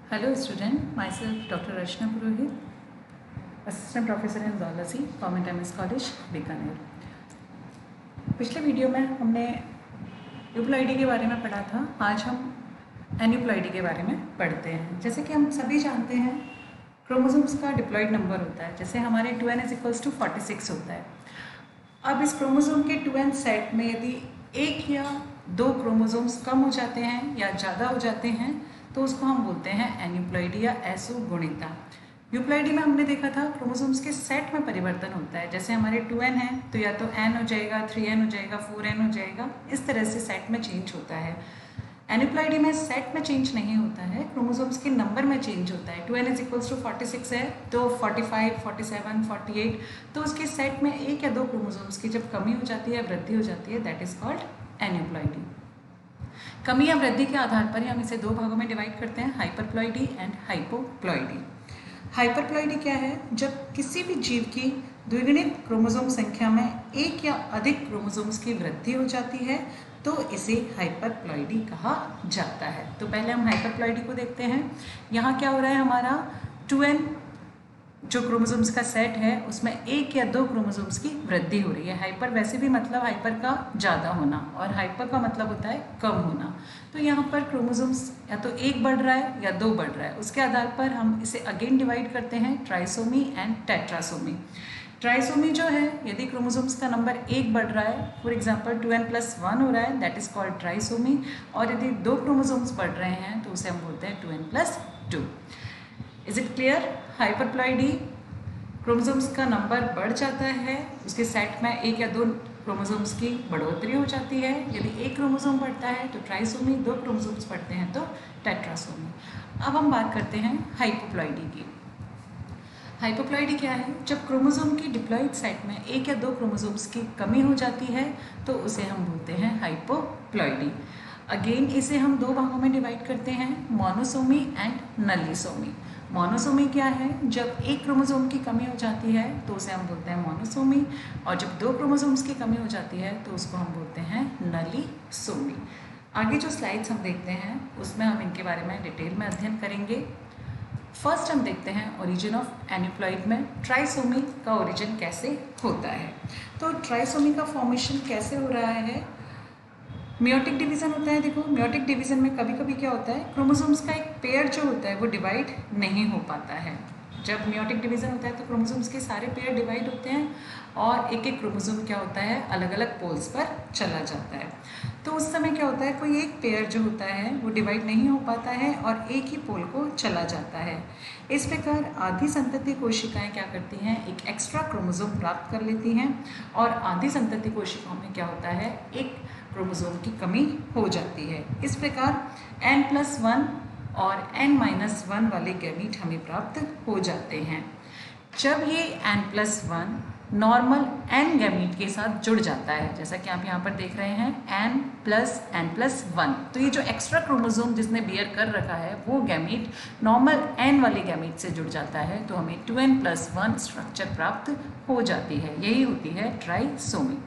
Hello student, myself Dr. Rachna Purohit, Assistant Professor in Zoology, Government MS College, Bikaner. पिछले video में हमने euploidy के बारे में पढ़ा था। आज हम एन्यूप्लॉइडी के बारे में पढ़ते हैं। जैसे कि हम सभी जानते हैं क्रोमोसोम्स का डिप्लॉइड नंबर होता है। जैसे हमारे 2n = 46 होता है। अब इस क्रोमोसोम के 2n सेट में यदि एक या दो क्रोमोसोम्स कम हो जाते हैं या ज़्यादा हो जाते हैं तो उसको हम बोलते हैं एन्यूप्लॉइडी या असुगुणिता। यूप्लॉइडी में हमने देखा था क्रोमोसोम्स के सेट में परिवर्तन होता है। जैसे हमारे 2n है तो या तो n हो जाएगा, 3n हो जाएगा, 4n हो जाएगा, इस तरह से सेट में चेंज होता है। एन्यूप्लॉइडी में सेट में चेंज नहीं होता है, क्रोमोसोम्स के नंबर में चेंज होता है। 2n = 46 है तो 45, 47, 48, तो उसके सेट में एक या दो क्रोमोसोम्स की जब कमी हो जाती है, वृद्धि हो जाती है, दैट इज कॉल्ड एन्यूप्लॉइडी। कमी या वृद्धि के आधार पर ही हम इसे दो भागों में डिवाइड करते हैं, हाइपरप्लॉइडी एंड हाइपोप्लॉइडी। हाइपरप्लॉइडी क्या है? जब किसी भी जीव की द्विगुणित क्रोमोसोम संख्या में एक या अधिक क्रोमोसोम्स की वृद्धि हो जाती है तो इसे हाइपरप्लॉइडी कहा जाता है। तो पहले हम हाइपरप्लॉइडी को देखते हैं। यहाँ क्या हो रहा है, हमारा 2n जो क्रोमोसोम्स का सेट है उसमें एक या दो क्रोमोसोम्स की वृद्धि हो रही है। हाइपर वैसे भी मतलब हाइपर का ज़्यादा होना और हाइपर का मतलब होता है कम होना। तो यहाँ पर क्रोमोसोम्स या तो एक बढ़ रहा है या दो बढ़ रहा है। उसके आधार पर हम इसे अगेन डिवाइड करते हैं, ट्राइसोमी एंड टेट्रासोमी। ट्राइसोमी जो है, यदि क्रोमोसोम्स का नंबर एक बढ़ रहा है, फॉर एग्जाम्पल 2n+1 हो रहा है, दैट इज कॉल्ड ट्राइसोमी। और यदि दो क्रोमोसोम्स बढ़ रहे हैं तो उसे हम बोलते हैं 2n+2। Is it clear? Hyperploidy chromosomes का नंबर बढ़ जाता है, उसके सेट में एक या दो क्रोमोसोम्स की बढ़ोतरी हो जाती है। यदि एक क्रोमोसोम बढ़ता है तो ट्राइसोमी, दो क्रोमोसोम्स बढ़ते हैं तो टेट्रासोमी। अब हम बात करते हैं हाइपोप्लॉइडी की। हाइपोप्लॉइडी क्या है? जब क्रोमोसोम की डिप्लॉइड सेट में एक या दो क्रोमोसोम्स की कमी हो जाती है तो उसे हम बोलते हैं हाइपोप्लॉइडी। अगेन इसे हम दो भागों में डिवाइड करते हैं, मोनोसोमी एंड नलिसोमी। मोनोसोमी क्या है? जब एक क्रोमोसोम की कमी हो जाती है तो उसे हम बोलते हैं मोनोसोमी, और जब दो क्रोमोसोम्स की कमी हो जाती है तो उसको हम बोलते हैं नलिसोमी। आगे जो स्लाइड्स हम देखते हैं उसमें हम इनके बारे में डिटेल में अध्ययन करेंगे। फर्स्ट हम देखते हैं ओरिजिन ऑफ एन्यूप्लॉइड में ट्राइसोमी का ओरिजिन कैसे होता है। तो ट्राइसोमी का फॉर्मेशन कैसे हो रहा है? मियोटिक डिवीज़न होता है। देखो, मियोटिक डिवीज़न में कभी कभी क्या होता है, क्रोमोसोम्स का एक पेयर जो होता है वो डिवाइड नहीं हो पाता है। जब मियोटिक डिवीज़न होता है तो क्रोमोसोम्स के सारे पेयर डिवाइड होते हैं और एक एक क्रोमोसोम क्या होता है, अलग अलग पोल्स पर चला जाता है। तो उस समय क्या होता है, कोई एक पेयर जो होता है वो डिवाइड नहीं हो पाता है और एक ही पोल को चला जाता है। इस प्रकार आधी संतति कोशिकाएं क्या करती हैं, एक एक्स्ट्रा क्रोमोसोम प्राप्त कर लेती हैं और आधी संतति कोशिकाओं में क्या होता है, एक क्रोमोसोम की कमी हो जाती है। इस प्रकार n+1 और n-1 वाले गैमीट हमें प्राप्त हो जाते हैं। जब ये n+1 नॉर्मल n गैमीट के साथ जुड़ जाता है, जैसा कि आप यहाँ पर देख रहे हैं n+n+1, तो ये जो एक्स्ट्रा क्रोमोसोम जिसने बियर कर रखा है वो गैमीट नॉर्मल n वाले गैमीट से जुड़ जाता है तो हमें 2n+1 स्ट्रक्चर प्राप्त हो जाती है। यही होती है ट्राइसोमी।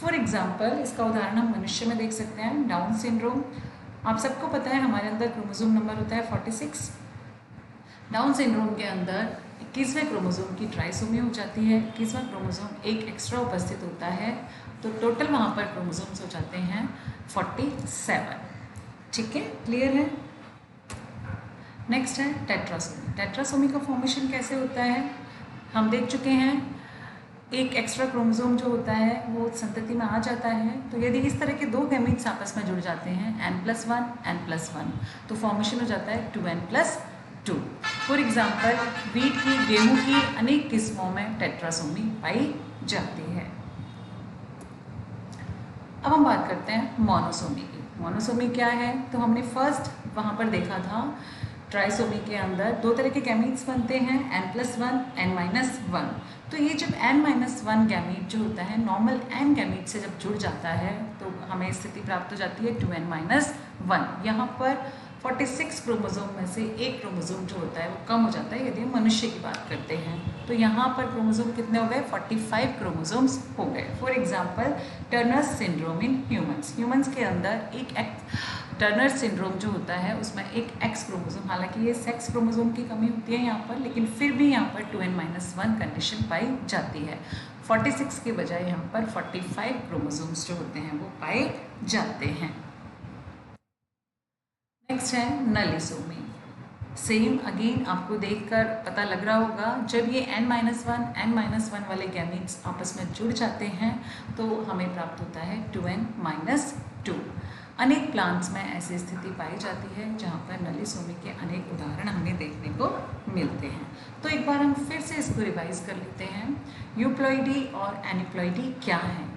फॉर एग्जाम्पल, इसका उदाहरण हम मनुष्य में देख सकते हैं, डाउन सिंड्रोम। आप सबको पता है हमारे अंदर क्रोमोसोम नंबर होता है 46। डाउन सिंड्रोम के अंदर 21वें क्रोमोसोम की ट्राइसोमी हो जाती है। 21वां क्रोमोसोम एक एक्स्ट्रा उपस्थित होता है तो टोटल वहाँ पर क्रोमोसोम्स हो जाते हैं 47। ठीक है, क्लियर है? नेक्स्ट है टेट्रासोमी। टेट्रासोमी का फॉर्मेशन कैसे होता है हम देख चुके हैं। एक एक्स्ट्रा क्रोमोसोम जो होता है वो संतति में आ जाता है, तो यदि इस तरह के दो गैमीट्स आपस में जुड़ जाते हैं n+1 n+1 तो फॉर्मेशन हो जाता है 2n+2। फॉर एग्जाम्पल, वीट की, गेहूं की अनेक किस्मों में टेट्रासोमी पाई जाती है। अब हम बात करते हैं मोनोसोमी की। मोनोसोमी क्या है? तो हमने फर्स्ट वहाँ पर देखा था ट्राइसोमी के अंदर दो तरह के गैमीट्स बनते हैं, n+1 n-1। तो ये जब n-1 गैमीट जो होता है नॉर्मल n गैमीट से जब जुड़ जाता है तो हमें स्थिति प्राप्त हो जाती है 2n-1। यहाँ पर 46 क्रोमोसोम में से एक क्रोमोसोम जो होता है वो कम हो जाता है यदि हम मनुष्य की बात करते हैं। तो यहाँ पर क्रोमोसोम कितने हो गए? 45 क्रोमोसोम्स हो गए। For example, Turner syndrome in humans. Humans के अंदर एक टर्नर सिंड्रोम जो होता है उसमें एक एक्स क्रोमोसोम, हालांकि ये सेक्स क्रोमोसोम की कमी होती है यहाँ पर, लेकिन फिर भी यहाँ पर 2n-1 कंडीशन पाई जाती है। 46 के बजाय यहाँ पर 45 क्रोमोसोम्स जो होते हैं वो पाए जाते हैं। नेक्स्ट है नलिसोमी। सेम अगेन आपको देखकर पता लग रहा होगा, जब ये n-1 वाले गैमीट्स आपस में जुड़ जाते हैं तो हमें प्राप्त होता है 2n-2। अनेक प्लांट्स में ऐसी स्थिति पाई जाती है जहाँ पर नलिसोमी के अनेक उदाहरण हमें देखने को मिलते हैं। तो एक बार हम फिर से इसको रिवाइज कर लेते हैं। यूप्लॉइडी और एनिप्लॉइडी क्या है?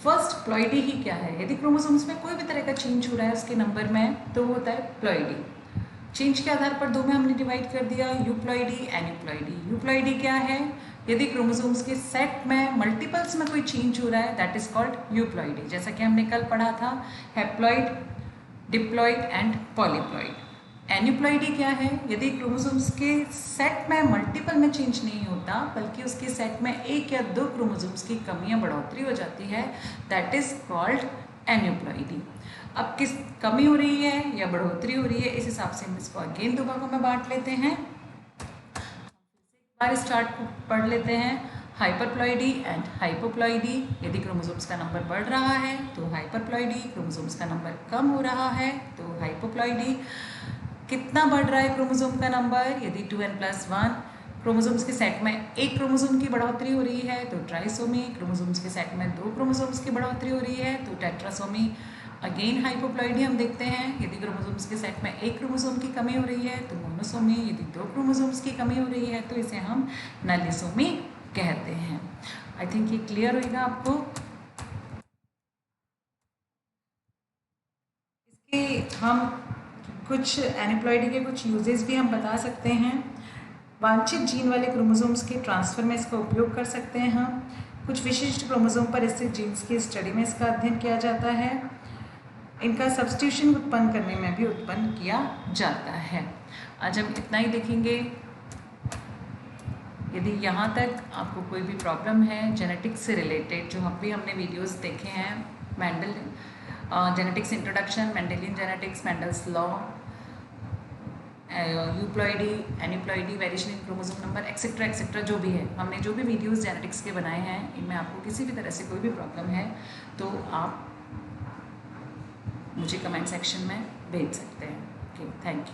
फर्स्ट प्लॉइडी ही क्या है? यदि क्रोमोसोम्स में कोई भी तरह का चेंज हो रहा है उसके नंबर में तो वो होता है प्लॉइडी। चेंज के आधार पर दो में हमने डिवाइड कर दिया, यूप्लॉइडी, एनिप्लॉइडी। यूप्लॉइडी क्या है? यदि क्रोमोसोम्स के सेट में मल्टीपल्स में कोई चेंज हो रहा है दैट इज कॉल्ड यूप्लॉइडी। जैसा कि हमने कल पढ़ा था, हैप्लॉइड, डिप्लॉइड एंड पॉलीप्लॉइड। एनिप्लॉइडी क्या है? यदि क्रोमोसोम्स के सेट में मल्टीपल में चेंज नहीं होता बल्कि उसके सेट में एक या दो क्रोमोसोम्स की कमी या बढ़ोतरी हो जाती है दैट इज कॉल्ड एनिप्लॉइडी। अब किस कमी हो रही है या बढ़ोतरी हो रही है, इस हिसाब से हम इसको अगेन दो भागों में बांट लेते हैं। एक बार स्टार्ट पढ़ लेते हैं, हाइपरप्लॉइडी एंड हाइपोप्लॉइडी। यदि क्रोमोसोम्स का नंबर बढ़ रहा है तो हाइपरप्लॉइडी, क्रोमोसोम्स का नंबर कम हो रहा है तो हाइपोप्लॉइडी। कितना बढ़ रहा है क्रोमोसोम का नंबर? यदि 2n+1 क्रोमोसोम्स के सेट में एक क्रोमोसोम की बढ़ोतरी हो रही है तो ट्राइसोमी, क्रोमोसोम्स के सेट में दो क्रोमोसोम्स की बढ़ोतरी हो रही है तो टेट्रासोमी। अगेन हाइपोप्लॉइडी हम देखते हैं, यदि क्रोमोसोम्स के सेट में एक क्रोमोसोम की कमी हो रही है तो मोनोसोमी, यदि दो क्रोमोसोम्स की कमी हो रही है तो इसे हम नलिसोमी कहते हैं। आई थिंक ये क्लियर होगा आपको। इसके हम कुछ एनिप्लॉइडी के कुछ यूजेस भी हम बता सकते हैं। वांछित जीन वाले क्रोमोसोम्स के ट्रांसफर में इसका उपयोग कर सकते हैं हम। कुछ विशिष्ट क्रोमोसोम पर स्थित जीन्स की स्टडी में इसका अध्ययन किया जाता है। इनका सब्स्टिट्यूशन उत्पन्न करने में भी उत्पन्न किया जाता है। आज हम इतना ही देखेंगे। यदि यहाँ तक आपको कोई भी प्रॉब्लम है जेनेटिक्स से रिलेटेड, जो भी हमने वीडियोस देखे हैं, Mendel genetics introduction, Mendelian genetics, Mendel's law, euploidy, aneuploidy, variation in chromosome number etcetera etcetera, जो भी है, हमने जो भी वीडियोस जेनेटिक्स के बनाए हैं, इनमें आपको किसी भी तरह से कोई भी प्रॉब्लम है तो आप मुझे कमेंट सेक्शन में भेज सकते हैं। Okay, thank you.